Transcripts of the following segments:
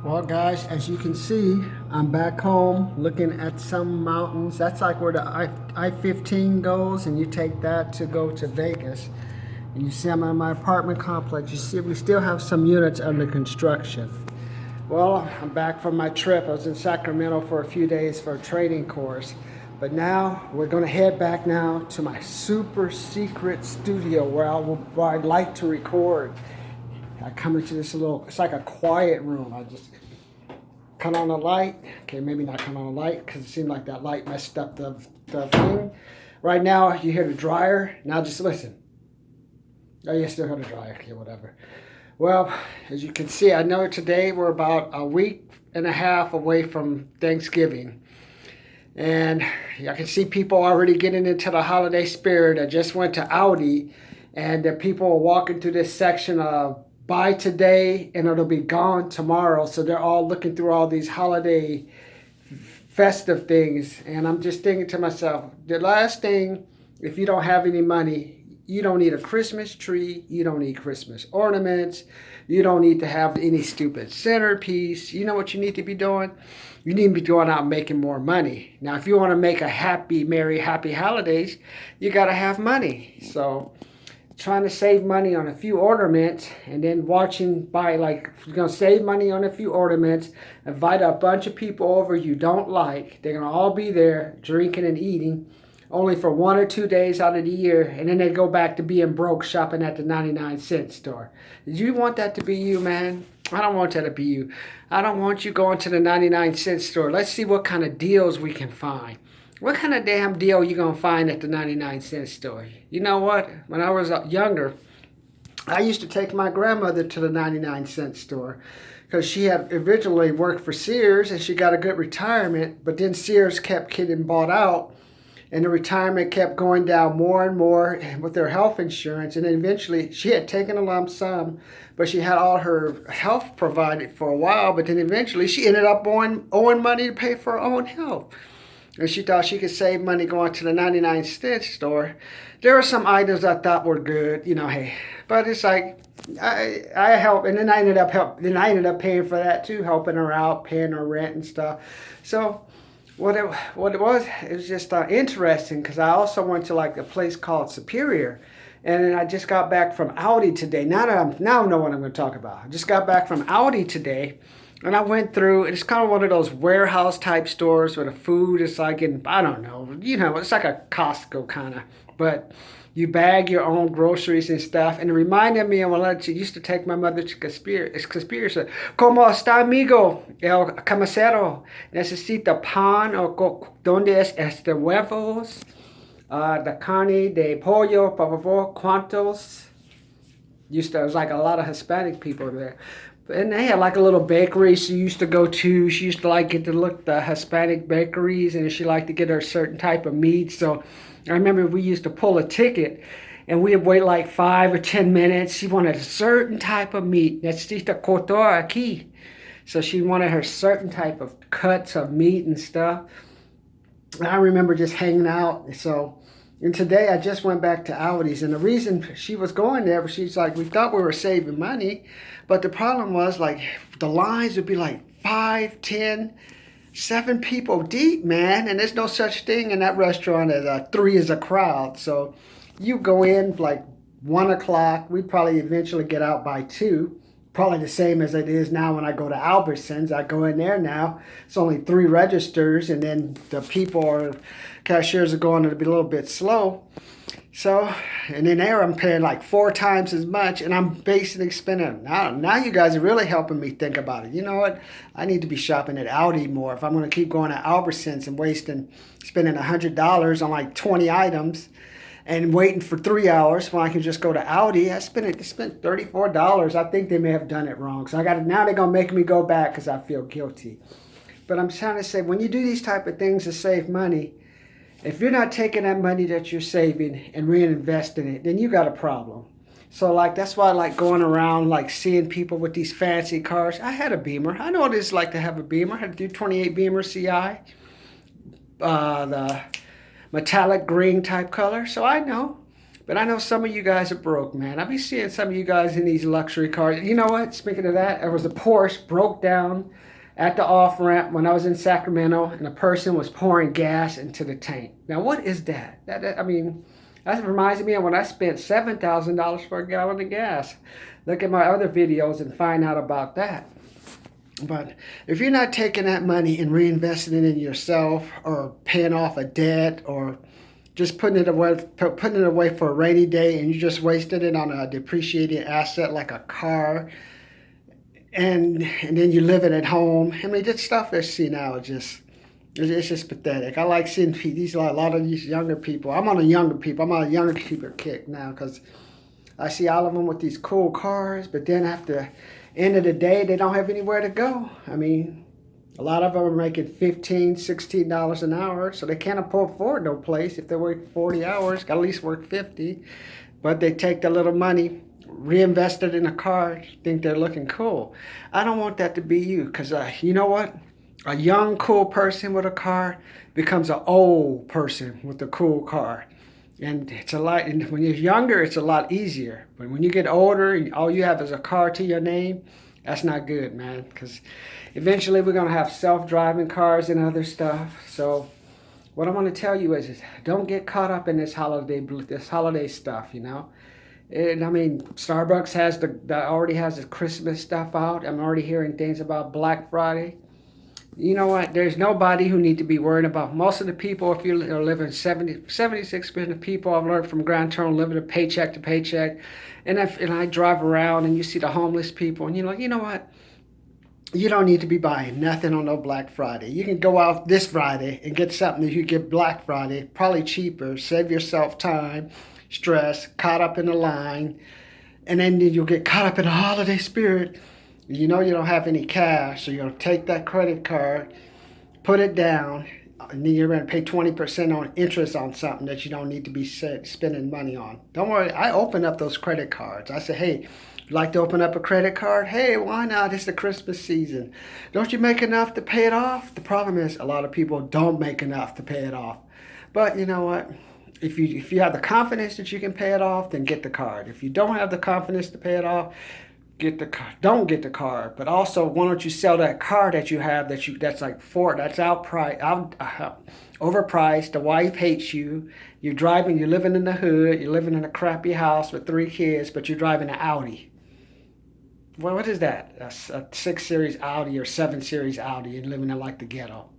Well, guys, as you can see, I'm back home looking at some mountains. That's like where the I-15 goes, and you take that to go to Vegas. And you see I'm in my apartment complex. You see we still have some units under construction. Well, I'm back from my trip. I was in Sacramento for a few days for a training course. But now we're going to head back now to my super secret studio where I'd like to record. I come into this it's like a quiet room. I just cut on the light. Okay, maybe not cut on the light because it seemed like that light messed up the thing. Right now, you hear the dryer. Now just listen. Oh, you still hear the dryer. Okay, whatever. Well, as you can see, I know today we're about a week and a half away from Thanksgiving. And I can see people already getting into the holiday spirit. I just went to Audi, and the people are walking through this section of buy today and it'll be gone tomorrow. So they're all looking through all these holiday festive things. And I'm just thinking to myself, the last thing, if you don't have any money, you don't need a Christmas tree. You don't need Christmas ornaments. You don't need to have any stupid centerpiece. You know what you need to be doing? You need to be going out and making more money. Now, if you want to make a merry, happy holidays, you got to have money. So trying to save money on a few ornaments and then if you're going to save money on a few ornaments, invite a bunch of people over you don't like. They're going to all be there drinking and eating only for 1 or 2 days out of the year, and then they go back to being broke shopping at the 99-cent store. Did you want that to be you, man? I don't want that to be you. I don't want you going to the 99-cent store. Let's see what kind of deals we can find. What kind of damn deal you going to find at the 99-cent store? You know what? When I was younger, I used to take my grandmother to the 99-cent store because she had originally worked for Sears and she got a good retirement, but then Sears kept getting bought out. And the retirement kept going down more and more with their health insurance. And then eventually she had taken a lump sum, but she had all her health provided for a while. But then eventually she ended up owing money to pay for her own health. And she thought she could save money going to the 99-cent store. There were some items I thought were good, hey. But it's like, I helped, and then I ended up paying for that too, helping her out, paying her rent and stuff. So what it was just interesting because I also went to like a place called Superior, and then I just got back from Audi today. Now I know what I'm going to talk about. I just got back from Audi today, and I went through. It's kind of one of those warehouse type stores where the food is like I don't know, it's like a Costco kind of, but you bag your own groceries and stuff. And it reminded me of when I used to take my mother to Conspiracy. ¿Cómo está, amigo? El camasero necesita pan o donde es este huevos? The carne de pollo, por favor, ¿cuántos? There was like a lot of Hispanic people there. And they had like a little bakery she used to go to. She used to like get to look the Hispanic bakeries, and she liked to get her certain type of meat. So I remember we used to pull a ticket, and we'd wait like 5 or 10 minutes. She wanted a certain type of meat. Necesita cortar aquí. So she wanted her certain type of cuts of meat and stuff. And I remember just hanging out. And today I just went back to Audi's, and the reason she was going there, she's like, we thought we were saving money, but the problem was like the lines would be like 5, 10, 7 people deep, man, and there's no such thing in that restaurant as 3 is a crowd. So you go in like 1 o'clock, we probably eventually get out by 2. Probably the same as it is now when I go to Albertsons. I go in there now. It's only 3 registers, and then the cashiers are going to be a little bit slow. So, and then there I'm paying like 4 times as much, and I'm basically spending. Now you guys are really helping me think about it. You know what? I need to be shopping at Audi more if I'm going to keep going to Albertsons and spending $100 on like 20 items. And waiting for 3 hours when I can just go to Audi. I spent $34. I think they may have done it wrong. So now they're going to make me go back because I feel guilty. But I'm trying to say, when you do these type of things to save money, if you're not taking that money that you're saving and reinvesting it, then you got a problem. So that's why I like going around, like seeing people with these fancy cars. I had a Beamer. I know what it's like to have a Beamer. I had to do 28 Beamer CI. The metallic green type color, so I know. But I know some of you guys are broke, man. I be seeing some of you guys in these luxury cars. You know what? Speaking of that, there was a Porsche broke down at the off ramp when I was in Sacramento, and a person was pouring gas into the tank. Now, what is that? I mean, that reminds me of when I spent $7,000 for a gallon of gas. Look at my other videos and find out about that. But if you're not taking that money and reinvesting it in yourself, or paying off a debt, or just putting it away for a rainy day, and you just wasted it on a depreciating asset like a car, and then you live it at home. I mean, this stuff I see now is just, it's just pathetic. I like seeing a lot of these younger people. I'm on a younger people kick now, because I see all of them with these cool cars, but then after end of the day, they don't have anywhere to go. I mean, a lot of them are making $15, $16 an hour, so they can't afford no place. If they work 40 hours, got to at least work 50. But they take the little money, reinvest it in a car, think they're looking cool. I don't want that to be you, because you know what? A young, cool person with a car becomes an old person with a cool car. And it's a lot, and when you're younger, it's a lot easier. But when you get older and all you have is a car to your name, that's not good, man. Because eventually we're going to have self-driving cars and other stuff. So what I want to tell you is don't get caught up in this holiday stuff, you know. And I mean, Starbucks already has the Christmas stuff out. I'm already hearing things about Black Friday. You know what? There's nobody who need to be worrying about. Most of the people, if you're living 76% of people I've learned from Grand Turn living a paycheck to paycheck. And I drive around and you see the homeless people, and you're like, you know what? You don't need to be buying nothing on no Black Friday. You can go out this Friday and get something that you get Black Friday, probably cheaper, save yourself time, stress, caught up in the line, and then you'll get caught up in the holiday spirit. You know you don't have any cash, so you're going to take that credit card, put it down, and then you're going to pay 20% on interest on something that you don't need to be spending money on. Don't worry, I open up those credit cards. I say, hey, you like to open up a credit card? Hey, why not? It's the Christmas season. Don't you make enough to pay it off? The problem is a lot of people don't make enough to pay it off. But you know what? If you have the confidence that you can pay it off, then get the card. If you don't have the confidence to pay it off, don't get the card. But also, why don't you sell that car that you have that's overpriced. The wife hates you. You're living in the hood. You're living in a crappy house with 3 kids, but you're driving an Audi. Well, what is that? A 6 Series Audi or 7 Series Audi, and living in like the ghetto.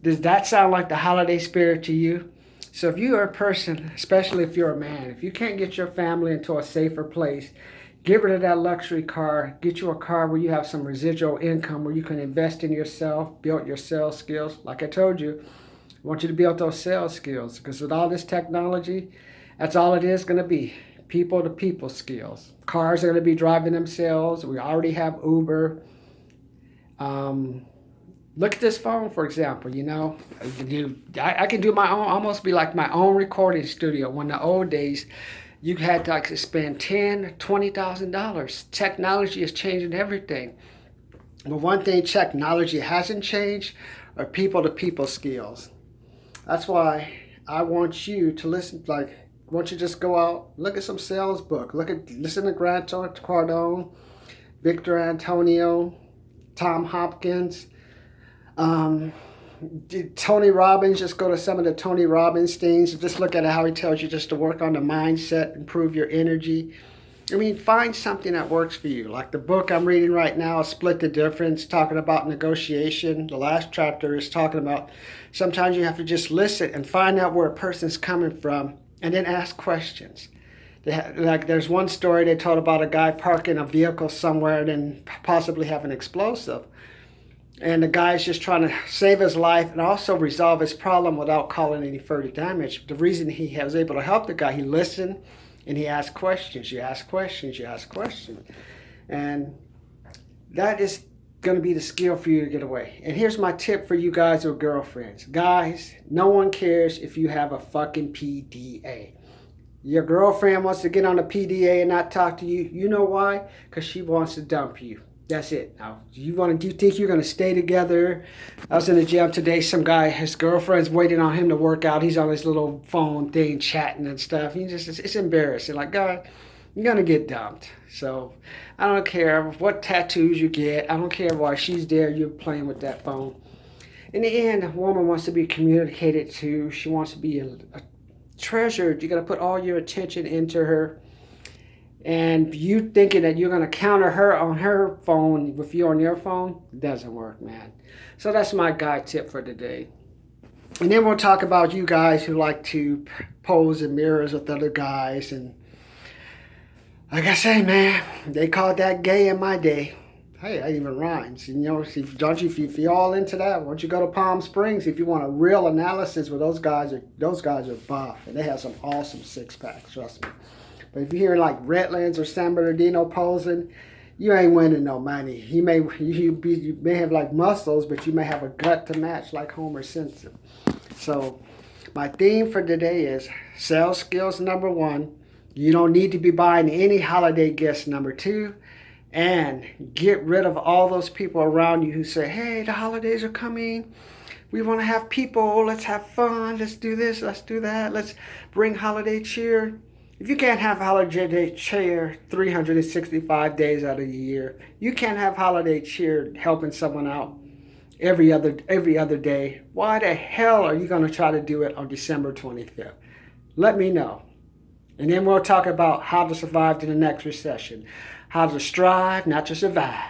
Does that sound like the holiday spirit to you? So if you are a person, especially if you're a man, if you can't get your family into a safer place, get rid of that luxury car. Get you a car where you have some residual income, where you can invest in yourself, build your sales skills. Like I told you, I want you to build those sales skills, because with all this technology, that's all it is going to be. People to people skills. Cars are going to be driving themselves. We already have Uber. Look at this phone, for example. You know, I can do my own, almost be like my own recording studio. When the old days, you had to spend $10,000, $20,000. Technology is changing everything. But one thing technology hasn't changed are people-to-people skills. That's why I want you to listen. Like, I want you to just go out, look at some sales book. Listen to Grant Cardone, Victor Antonio, Tom Hopkins, Tony Robbins. Just go to some of the Tony Robbins things. Just look at how he tells you just to work on the mindset, improve your energy. I mean, find something that works for you. Like the book I'm reading right now, Split the Difference, talking about negotiation. The last chapter is talking about sometimes you have to just listen and find out where a person's coming from, and then ask questions. Like there's one story they told about a guy parking a vehicle somewhere and then possibly have an explosive. And the guy's just trying to save his life and also resolve his problem without causing any further damage. The reason he was able to help the guy, he listened and he asked questions. You ask questions, you ask questions. And that is going to be the skill for you to get away. And here's my tip for you guys with girlfriends. Guys, no one cares if you have a fucking PDA. Your girlfriend wants to get on a PDA and not talk to you. You know why? Because she wants to dump you. That's it. Now, do you think you're gonna stay together? I was in the gym today. Some guy, his girlfriend's waiting on him to work out. He's on his little phone thing, chatting and stuff. It's embarrassing. Like, God, you're gonna get dumped. So, I don't care what tattoos you get. I don't care why she's there. You're playing with that phone. In the end, a woman wants to be communicated to. She wants to be treasured. You got to put all your attention into her. And you thinking that you're going to counter her on her phone with you on your phone doesn't work, man. So that's my guy tip for today. And then we'll talk about you guys who like to pose in mirrors with other guys. And like I say, man, they called that gay in my day. Hey, that even rhymes. You know, if you're all into that, why don't you go to Palm Springs if you want a real analysis where those guys are buff and they have some awesome six packs, trust me. But if you're hearing like Redlands or San Bernardino posing, you ain't winning no money. You may have like muscles, but you may have a gut to match like Homer Simpson. So my theme for today is sales skills number 1. You don't need to be buying any holiday gifts number 2. And get rid of all those people around you who say, hey, the holidays are coming. We want to have people. Let's have fun. Let's do this. Let's do that. Let's bring holiday cheer. If you can't have holiday cheer 365 days out of the year, you can't have holiday cheer helping someone out every other day. Why the hell are you going to try to do it on December 25th? Let me know. And then we'll talk about how to survive to the next recession. How to strive, not to survive.